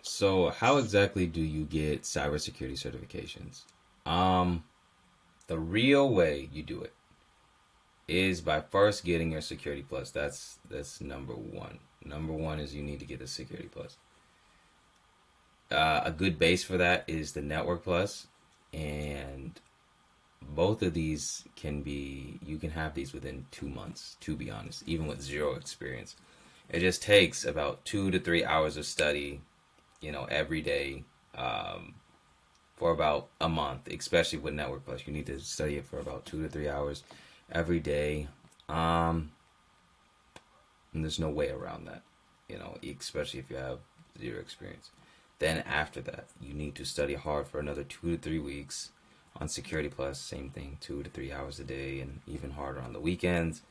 So, how exactly do you get cybersecurity certifications? Um, the real way you do it is by first getting your Security Plus. That's number one. Number one is you need to get the Security Plus. A good base for that is the Network Plus, and both of these can be you can have these within 2 months. To be honest, even with zero experience, it just takes about 2 to 3 hours of study, every day. Um, for about a month, especially with Network Plus. You need to study it for about 2 to 3 hours every day. Um, and there's no way around that, especially if you have zero experience. Then after that, you need to study hard for another 2 to 3 weeks on Security Plus. Same thing, 2 to 3 hours a day, and even harder on the weekends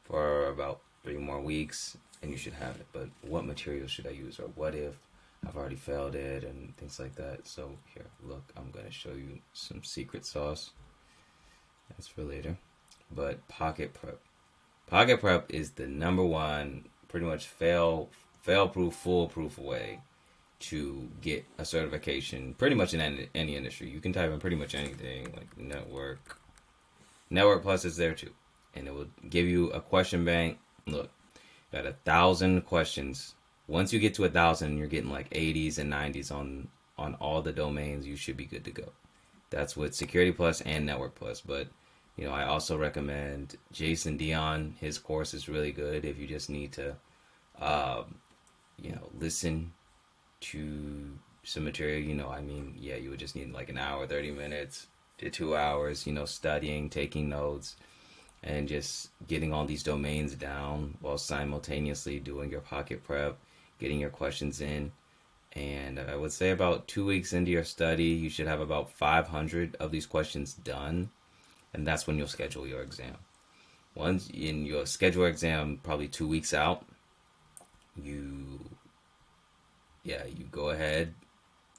for about 3 more weeks, and you should have it. But what material should I use, or what if I've already failed it, and things like that? So here, look, I'm gonna show you some secret sauce. That's for later. But Pocket Prep. Pocket Prep is the number one, pretty much fail proof, foolproof way to get a certification. Pretty much in any industry, you can type in pretty much anything like network. Network Plus is there too, and it will give you a question bank. Look, got 1,000 questions. Once you get to 1,000, you're getting like 80s and 90s on all the domains. You should be good to go. That's with Security Plus and Network Plus. But I also recommend Jason Dion. His course is really good if you just need to, listen to some material. Yeah, you would just need like an hour, 30 minutes to 2 hours. Studying, taking notes, and just getting all these domains down while simultaneously doing your pocket prep, getting your questions in. And I would say about 2 weeks into your study, you should have about 500 of these questions done. And that's when you'll schedule your exam. Once in your schedule exam, probably 2 weeks out, you, you go ahead,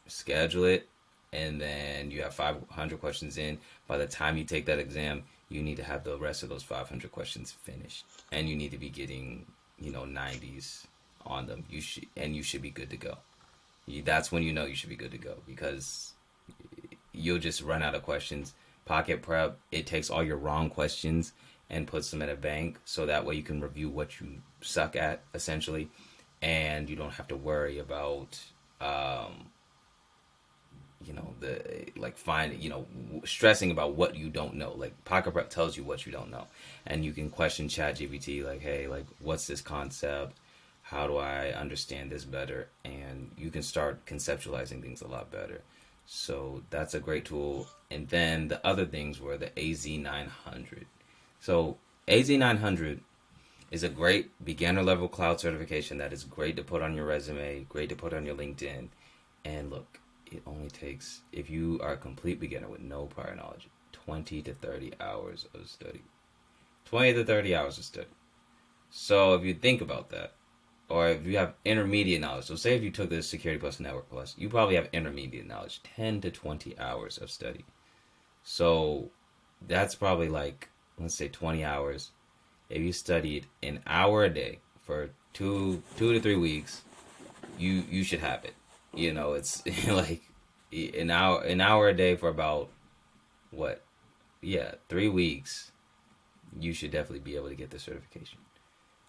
schedule it, and then you have 500 questions in. By the time you take that exam, you need to have the rest of those 500 questions finished, and you need to be getting 90s on them. You should be good to go. That's when you know you should be good to go, because you'll just run out of questions. Pocket Prep, it takes all your wrong questions and puts them in a bank, so that way you can review what you suck at essentially, and you don't have to worry about the like find stressing about what you don't know. Like Pocket Prep tells you what you don't know, and you can question Chat GPT like, hey, like what's this concept, how do I understand this better, and you can start conceptualizing things a lot better. So that's a great tool. And then the other things were the AZ900. So AZ900 is a great beginner level cloud certification that is great to put on your resume, great to put on your LinkedIn. And look, it only takes, if you are a complete beginner with no prior knowledge, 20 to 30 hours of study. 20 to 30 hours of study. So if you think about that, or if you have intermediate knowledge, so say if you took this Security Plus Network Plus, you probably have intermediate knowledge, 10 to 20 hours of study. So that's probably like, let's say 20 hours. If you studied an hour a day for 2 to 3 weeks, you should have it. It's like an hour a day for about what? Yeah, 3 weeks. You should definitely be able to get the certification.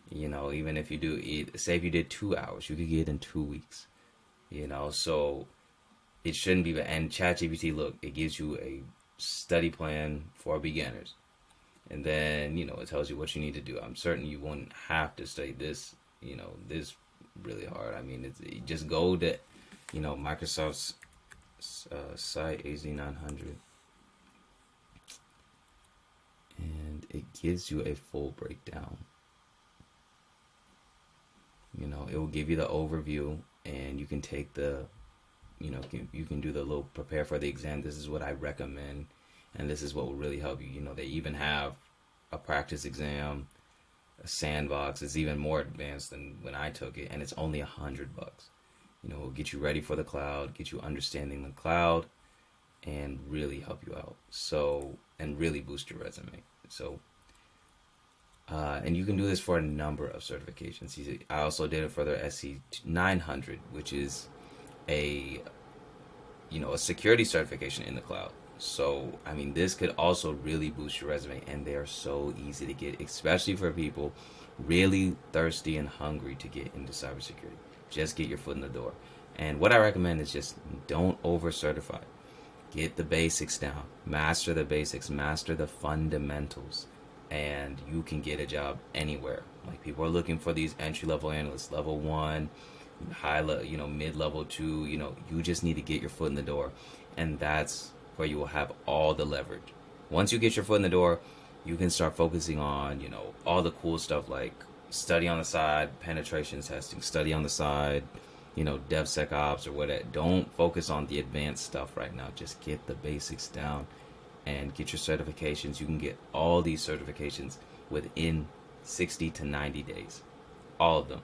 Even if you do, say if you did 2 hours, you could get it in 2 weeks. So it shouldn't be. And ChatGPT, look, it gives you a study plan for beginners, and then it tells you what you need to do. I'm certain you won't have to study this really hard. I mean, just go to Microsoft's site AZ900, and it gives you a full breakdown. It will give you the overview, and you can take you can do the little prepare for the exam. This is what I recommend, and this is what will really help you. They even have a practice exam, a sandbox. It's even more advanced than when I took it, and it's only $100. It'll get you ready for the cloud, get you understanding the cloud, and really help you out. So, and really boost your resume. So, and you can do this for a number of certifications. I also did it for the SC 900, which is a a security certification in the cloud. So, I mean, this could also really boost your resume, and they are so easy to get, especially for people really thirsty and hungry to get into cybersecurity. Just get your foot in the door. And what I recommend is just don't over certify. Get the basics down, master the basics, master the fundamentals, and you can get a job anywhere. Like, people are looking for these entry level analysts, level one, high level, mid level two. You just need to get your foot in the door, and that's where you will have all the leverage. Once you get your foot in the door, you can start focusing on all the cool stuff, like study on the side, penetration testing, study on the side, DevSecOps or whatever. Don't focus on the advanced stuff right now. Just get the basics down and get your certifications. You can get all these certifications within 60 to 90 days, all of them,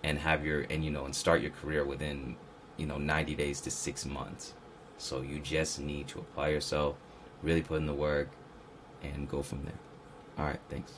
and have your and start your career within 90 days to 6 months. So you just need to apply yourself, really put in the work, and go from there. All right, thanks.